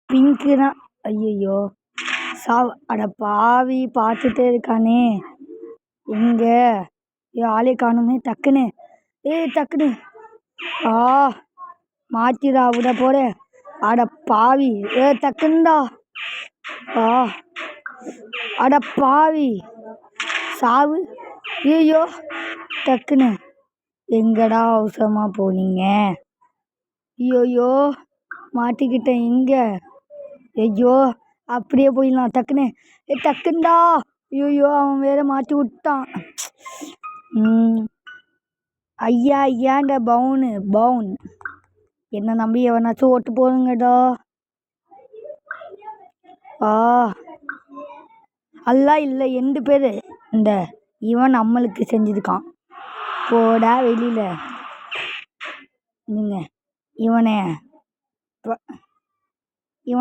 பிங்க்குனா ஐயையோ! அட பாவி! பார்த்துட்டே இருக்கானே! எங்க? ஆளே காணோமே! டக்குனு டக்குனு ஆ! மாத்திடா விட போறேன். அட பாவி! டக்குன்டா! ஆ! அட பாவி! சாவு! ஐயையோ! டக்குனு எங்கடா அவசரமா போனீங்க? ஐயையோ! மாட்டிக்கிட்டேன் எங்க? ஐயோ! அப்படியே போயிடலாம் டக்குனு. டக்குன்டா! ஐயையோ! அவன் வேற மாட்டி விட்டான். ஐயா ஐயாண்ட பவுன். என்ன நம்பி எவனாச்சும் ஓட்டு போடுங்கடா. ஆ! அல்லா இல்லை 2 பேர். இவன் நம்மளுக்கு செஞ்சிருக்கான். போடா வெளியில. இவனே